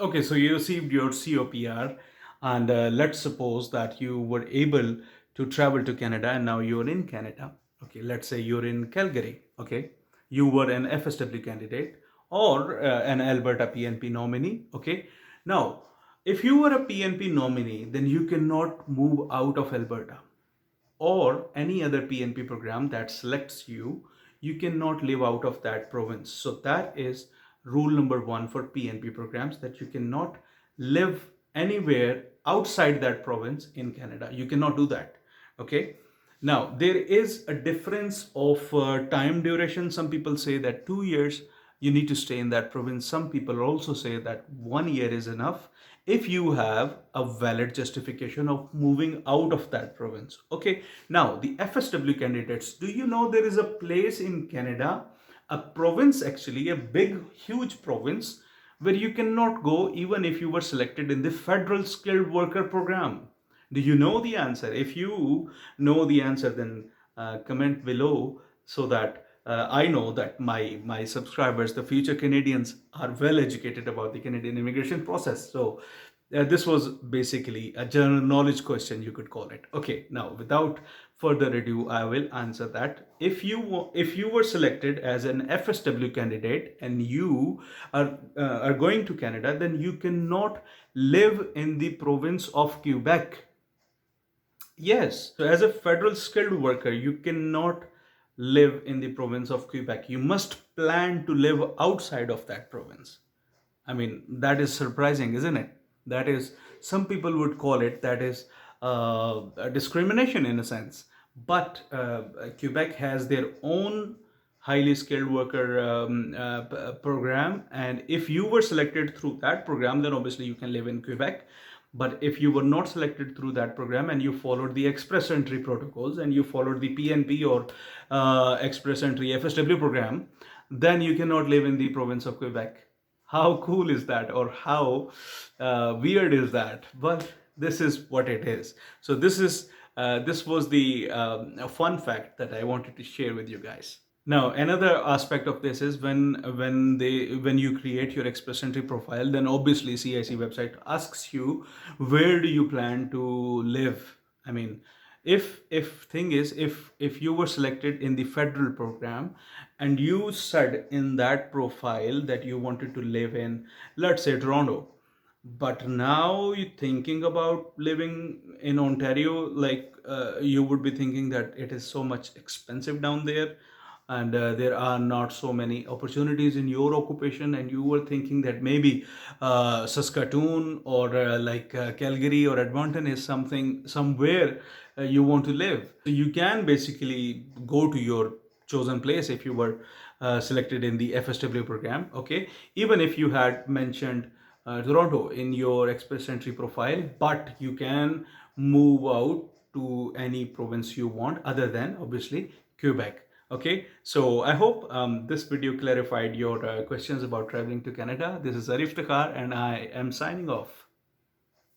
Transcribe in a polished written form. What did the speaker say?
Okay, so you received your COPR, and let's suppose that you were able to travel to Canada and now you're in Canada. Okay, let's say you're in Calgary. Okay, you were an FSW candidate or an Alberta PNP nominee. Okay, now if you were a PNP nominee, then you cannot move out of Alberta or any other PNP program that selects you, you cannot live out of that province. So that is rule number one for PNP programs, that you cannot live anywhere outside that province in Canada. You cannot do that. Okay. Now, there is a difference of time duration. Some people say that 2 years you need to stay in that province. Some people also say that 1 year is enough if you have a valid justification of moving out of that province. Okay, now the FSW candidates, do you know there is a place in Canada, a province, actually a big huge province, where you cannot go even if you were selected in the federal skilled worker program? Do you know the answer? If you know the answer, then comment below, so that I know that my subscribers, the future Canadians, are well educated about the Canadian immigration process. So this was basically a general knowledge question, you could call it. Okay, now without further ado, I will answer that. If you were selected as an FSW candidate and you are going to Canada, then you cannot live in the province of Quebec. Yes. So as a federal skilled worker, you cannot live in the province of Quebec. You must plan to live outside of that province. I mean, that is surprising, isn't it? That is, some people would call it, that is a discrimination in a sense. But Quebec has their own highly skilled worker program. And if you were selected through that program, then obviously you can live in Quebec. But if you were not selected through that program and you followed the express entry protocols and you followed the PNP or express entry FSW program, then you cannot live in the province of Quebec. How cool is that, or how weird is that? But this is what it is. So this was the fun fact that I wanted to share with you guys. Now, another aspect of this is when you create your express entry profile, then obviously CIC website asks you, where do you plan to live? I mean, if thing is, if you were selected in the federal program and you said in that profile that you wanted to live in, let's say, Toronto, but now you're thinking about living in Ontario, like you would be thinking that it is so much expensive down there, and there are not so many opportunities in your occupation, and you were thinking that maybe Saskatoon or Calgary or Edmonton is somewhere you want to live. So you can basically go to your chosen place if you were selected in the FSW program. Okay, even if you had mentioned Toronto in your express entry profile, but you can move out to any province you want other than obviously Quebec. Okay, so I hope this video clarified your questions about traveling to Canada. This is Arif Takar and I am signing off.